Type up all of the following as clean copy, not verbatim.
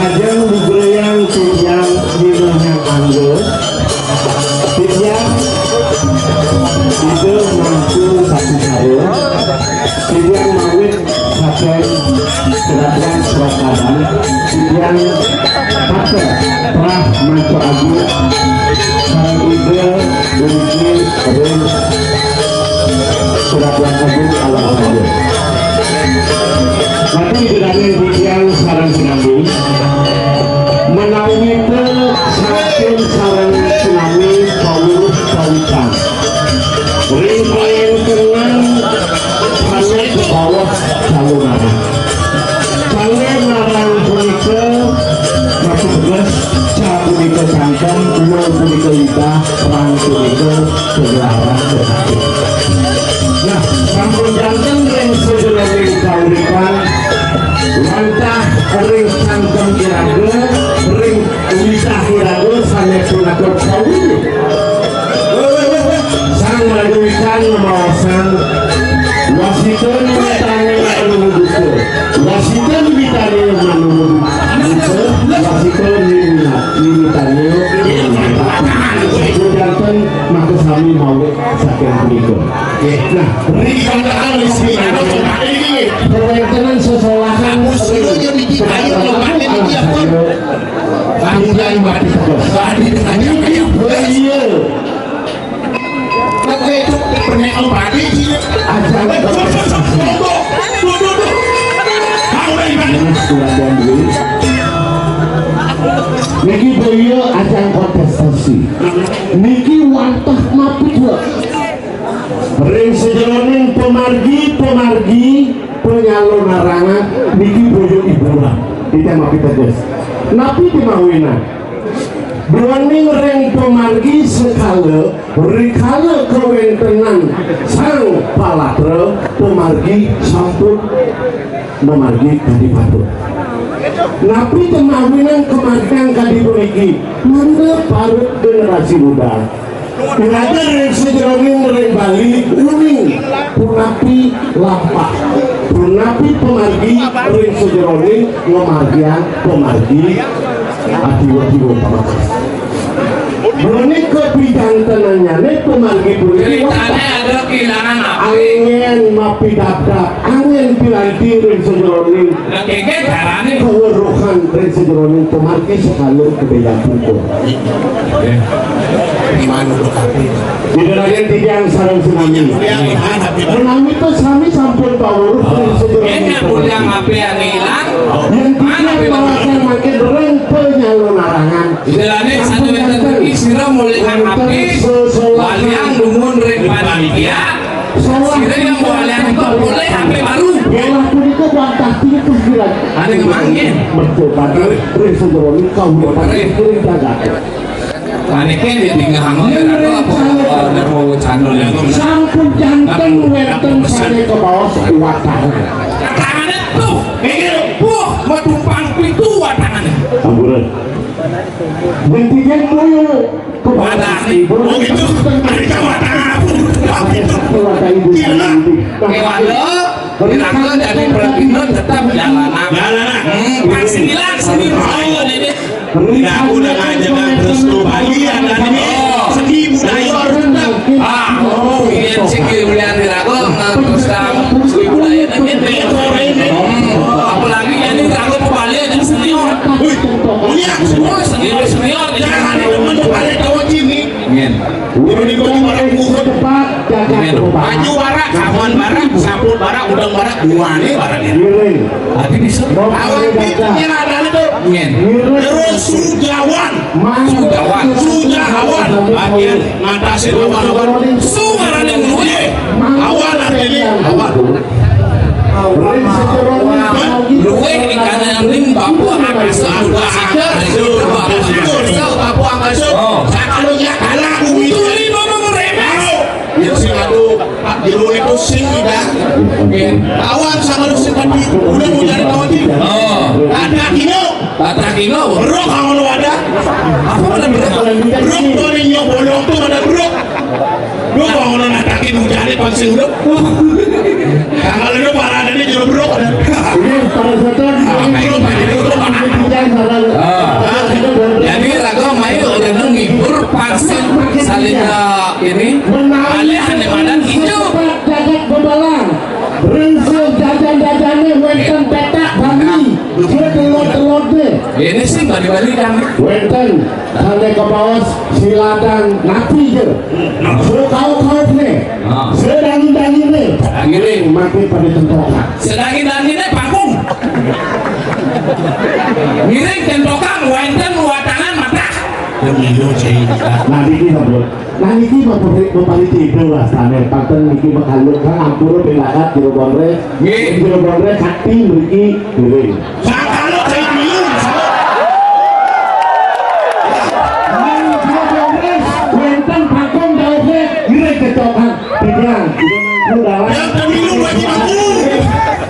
Hajang digoyang tiang di belakang anggur tiang itu mampu satu sayur tiang mawit pakai gerakan serakaran tiang pakai perah manco agu sarang ide memiliki ring serakaran agu ala agu nanti gerakan tiang sarang sinambi menawi ke saking sarang tsunami pawurus kawitan ring-ring tenang hanya ke bawah jalur narang jalur narang punika masih belas ca punika sangkan ulo punika ita perang punika segerahan berhati nah sampun jantan ring sejauh ring kawitan mantah ring sangkan iraga ring wisah iraga sanes punakot kawin sang melakukan mawasan wasiton ditanya menunggu wasiton ditanya menunggu wasiton ditanya jantan maka kami mau sakit berikut nah rikandaan listrik perwentenan sesolahan seluruhnya dikitai lompatnya di dia pun panjang badi tegas badi tanya kayak iya kakek itu pernah badi sih aja niki boyo ajang kontestasi niki wantah mapit ring sejeroning pemargi penyalur narangan niki boyo iburan kita mapit tegas napi dimawina Berwaning ring pemargi sekala rikala kewentenan sang palatra pemargi sampun memargi kadipatu napi temawinan kemargian kadipuniki manda parut generasi muda Pengajar ring sejeroning ring Bali uning punapi lampah punapi pemargi ring sejeroning ngemargian pemargi adiwa-diwa pamakas Berani ke bidang tenannya nih pemargi bunyi ceritanya ada kehilangan apa angin mapi dapdap angin pilanti ring sejeroning keke caranya keweruhan ring sejeroning pemargi sekali kebedaan pukul gimana untuk kaki di dalamnya tiga yang sarang tsunami tsunami itu sami sampun pawurus ring sejeroning yang punya api yang hilang yang tiga mawakan makin ring penyalur narangan di dalamnya satu meter isira mulihan api waliang dumun ring panitia isira yang waliang itu boleh api baru yang aku itu bantah tiga kehilangan ada kemangin bercoba ring sejeroning kau ring jaga paniknya di tinggal hangon ada mau channel yang sampun jantan wenten sane ke bawah sekuatan tangannya tuh mau tumpang pintu tangannya amburan bentinya moyo ke bawah oh gitu ada keluarga ibu Kira-kira dari Pragindo tetap jalanan vaksin hilang sini tidak udah ngajakan terus lu bagian dan ini segi budaya tetap ingin segi budaya dirago terus segi budaya ini apalagi ini rago kembali dan senior punya semua senior jangan temen pada cowok ini ini kok orang musuh baju barak kawan barak saput barak udang barak dua nih barak ini tapi bisa awal itu nyerah itu terus sujawan bagian ngatasin awan sungaran yang luye awan ini awan luwe ikan yang ling Papua Angkasa Papua Angkasa kalau ya kalah bumi itu ini nomor remes ya sih aduh Pak Jero itu sing tidak awan sama lu sing tadi udah mau jadi kawan ini Tata Kino bro kamu lu ada apa ada bro tuh nih bolong tuh ada bro kamu lu natakin jadi pasti udah kalau lu parah ada nih bro ini pada satu Ini sih balik-balikan. Wenten kane ke bawah silakan napi je. Sekau-kau nih. Sedangin-dangin nih. Giring. Mati pada tentokan. Sedangin-danginnya panggung. Giring tentokan, wenten watangan mata. Pemilu saya Nah niki sabut. Nah niki mempaliti itu lah sana. Panten niki makaluk kan ampura belakat jero bonre. Jero bonre sakti mriki giring. kalau saya minum Wenten pakong daunnya giring ketokan. Bilang, yang pemilu bagi aku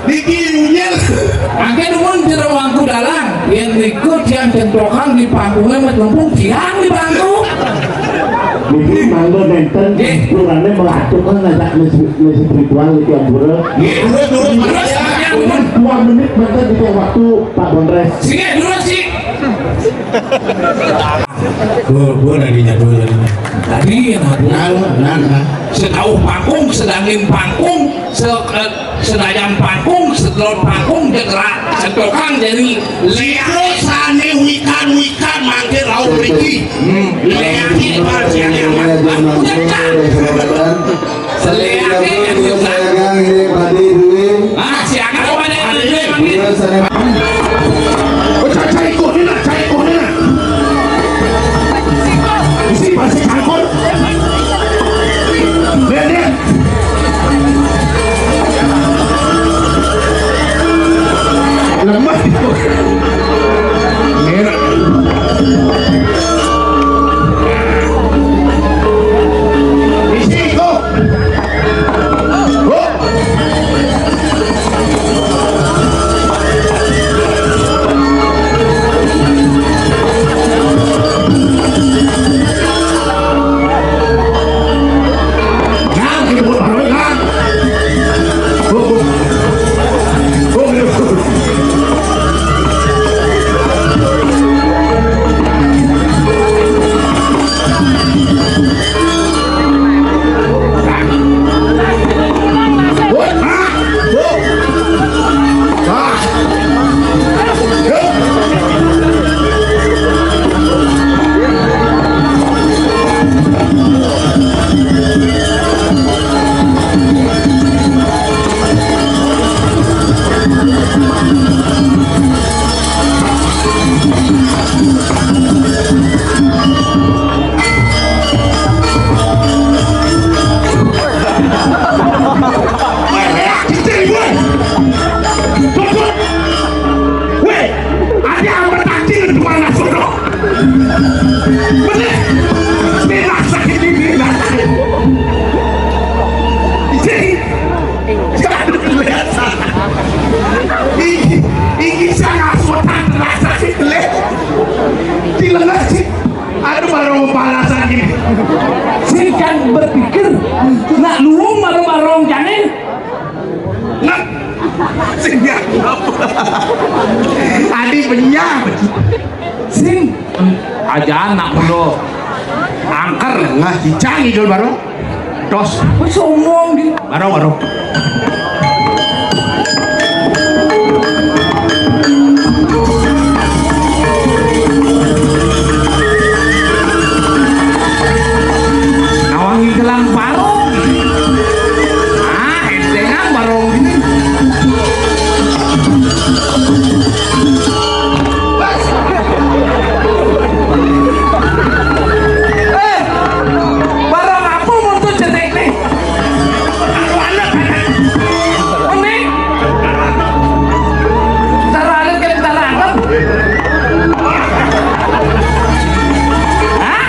dikirimnya Angke numun di ruangku dalang. Yang ikut yang tentokan di panggungnya met lempung tiang di panggung. Mungkin mangga nenten kurangnya melakukan ngajak spiritual itu ampura. Terus yang numun 2 menit maka di waktu Pak Bondres. sini dulu sih. gua nadinya Tadi yang nah setahu panggung, sedangin panggung, sedayang panggung, setelur panggung, jegerak, setokang jadi lihat sana wikan mangkir laut riki lihat pasien yang seliaknya yang jegerak. Ah, siakan apa ada yang dulu manggil. Cai kuhina. Isi masih kangkut. Lihat. Lemah itu. Merah. Isi kok. Oh. Jangan kita buat baru kan. Sini kan berpikir nak luung marong-marong janin. nak sehingga adi benyah Sing aja anak muda angker ngah cicang idul baru dos wis omong di baru nawangi gelang barong. Ah, entengan barong ini. Barang apa muntut cetek nih? Ini cara ada ke cara anggap. Hah?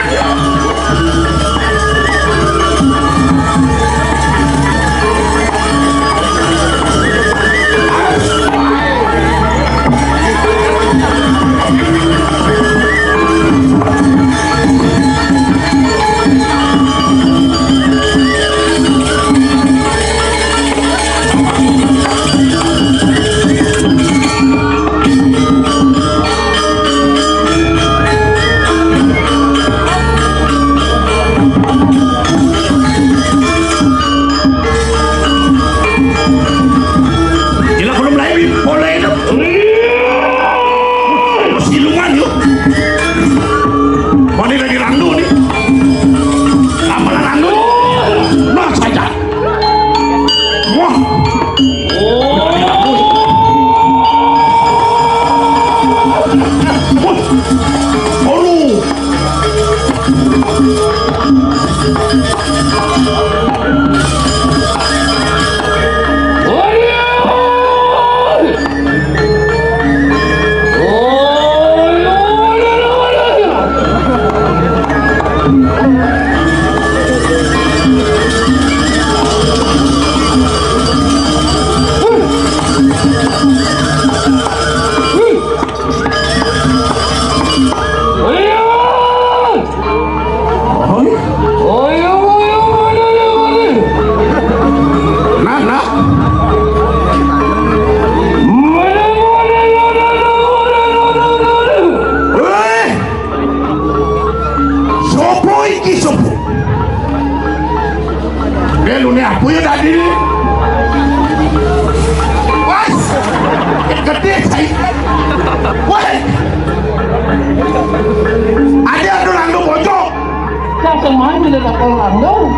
Aduh.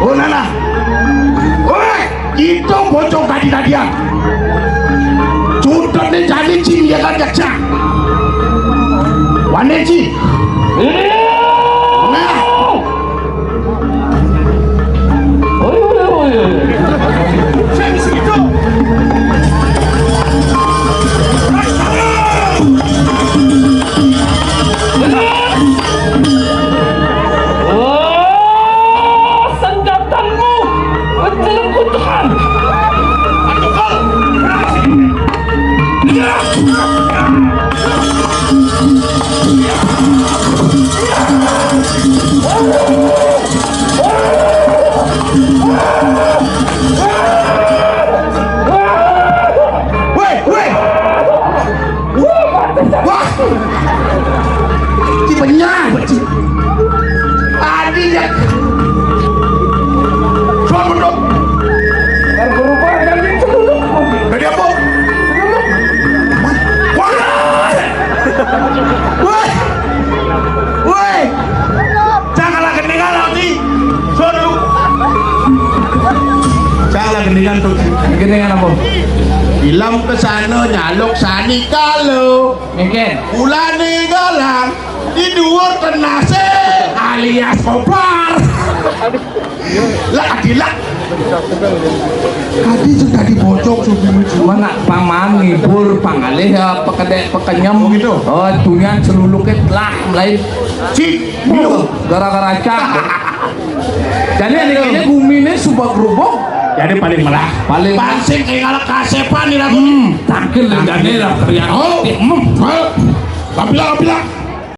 Oh nana, oi, itu bocong tadi-tadian. Cukup nih jadi cing ya kan jaksa. Wane ci. Nah. Saya segitu. Geningan apa? Bilang ke sana nyaluk sani kalau Mungkin ulane galang di dhuwur tenase alias kopar. Lah adilah. Tadi sudah dibocok mana paman ngibur pangalih apa kedek pekenyam gitu. Oh dunia celuluknya telah mulai Cik, gara-gara cak. Jadi ini bumi ini subak gerubuk. jadi paling melah Paling pansing kayak ngalak kasepan nih lagu takil dan lah teriak. oh kapila